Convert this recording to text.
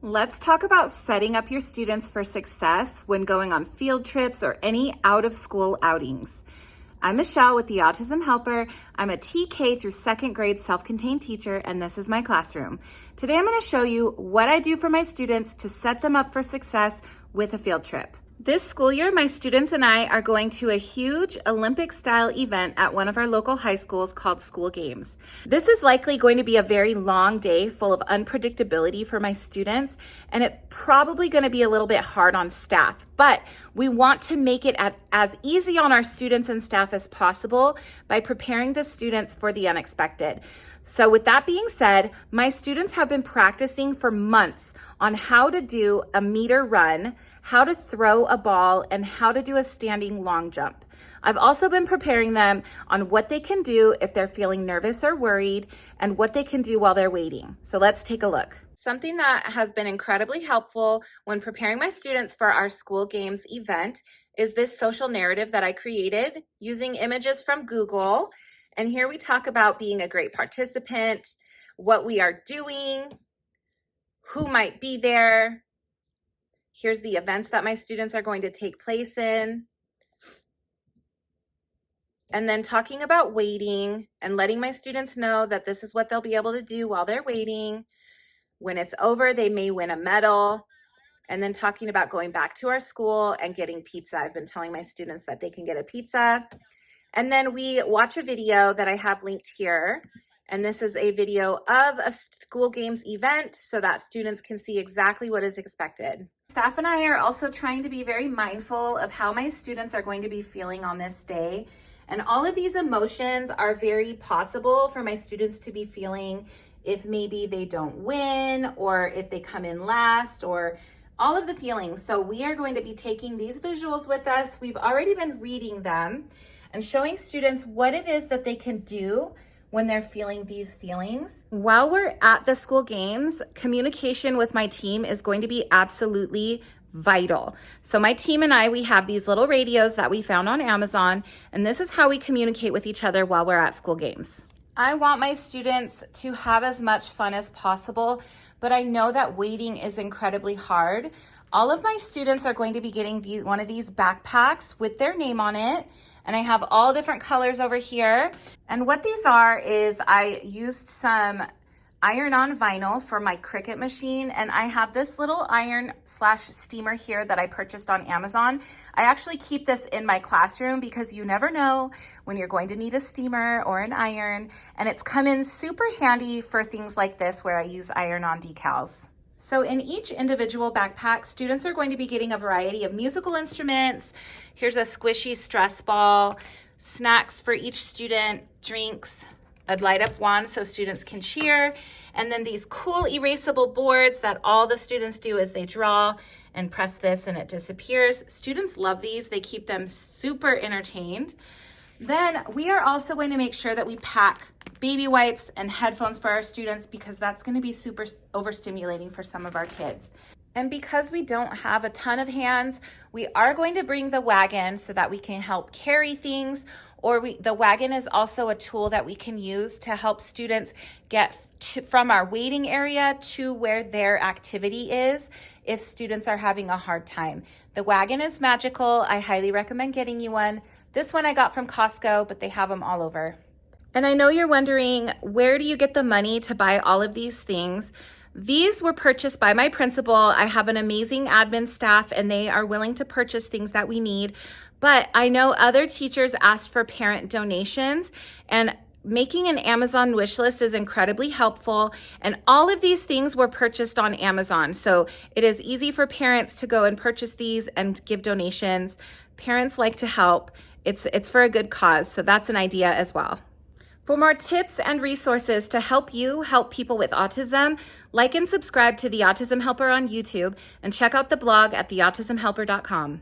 Let's talk about setting up your students for success when going on field trips or any out-of-school outings. I'm Michelle with the Autism Helper. I'm a TK through second grade self-contained teacher, and this is my classroom. Today I'm going to show you what I do for my students to set them up for success with a field trip. This school year, my students and I are going to a huge Olympic-style event at one of our local high schools called School Games. This is likely going to be a very long day full of unpredictability for my students, and it's probably going to be a little bit hard on staff, but we want to make it as easy on our students and staff as possible by preparing the students for the unexpected. So with that being said, my students have been practicing for months on how to do a meter run, how to throw a ball, and how to do a standing long jump. I've also been preparing them on what they can do if they're feeling nervous or worried and what they can do while they're waiting. So let's take a look. Something that has been incredibly helpful when preparing my students for our School Games event is this social narrative that I created using images from Google. And here we talk about being a great participant, what we are doing, who might be there. Here's the events that my students are going to take place in. And then talking about waiting and letting my students know that this is what they'll be able to do while they're waiting. When it's over, they may win a medal. And then talking about going back to our school and getting pizza. I've been telling my students that they can get a pizza. And then we watch a video that I have linked here. And this is a video of a School Games event so that students can see exactly what is expected. Staff and I are also trying to be very mindful of how my students are going to be feeling on this day. And all of these emotions are very possible for my students to be feeling if maybe they don't win or if they come in last or all of the feelings. So we are going to be taking these visuals with us. We've already been reading them and showing students what it is that they can do when they're feeling these feelings. While we're at the School Games, communication with my team is going to be absolutely vital. So my team and I, we have these little radios that we found on Amazon, and this is how we communicate with each other while we're at School Games. I want my students to have as much fun as possible, but I know that waiting is incredibly hard. All of my students are going to be getting one of these backpacks with their name on it. And I have all different colors over here. And what these are is I used some iron-on vinyl for my Cricut machine. And I have this little iron/steamer here that I purchased on Amazon. I actually keep this in my classroom because you never know when you're going to need a steamer or an iron. And it's come in super handy for things like this where I use iron-on decals. So in each individual backpack, students are going to be getting a variety of musical instruments. Here's a squishy stress ball, snacks for each student, drinks, a light up wand so students can cheer, and then these cool erasable boards that all the students do is they draw and press this and it disappears. Students love these. They keep them super entertained. Then we are also going to make sure that we pack baby wipes and headphones for our students because that's going to be super overstimulating for some of our kids. And because we don't have a ton of hands, we are going to bring the wagon so that we can help carry things, or the wagon is also a tool that we can use to help students get from our waiting area to where their activity is if students are having a hard time. The wagon is magical. I highly recommend getting you one. This one I got from Costco, but they have them all over. And I know you're wondering, where do you get the money to buy all of these things? These were purchased by my principal. I have an amazing admin staff and they are willing to purchase things that we need. But I know other teachers asked for parent donations, and making an Amazon wish list is incredibly helpful. And all of these things were purchased on Amazon. So it is easy for parents to go and purchase these and give donations. Parents like to help. It's for a good cause. So that's an idea as well. For more tips and resources to help you help people with autism, like and subscribe to the Autism Helper on YouTube and check out the blog at theautismhelper.com.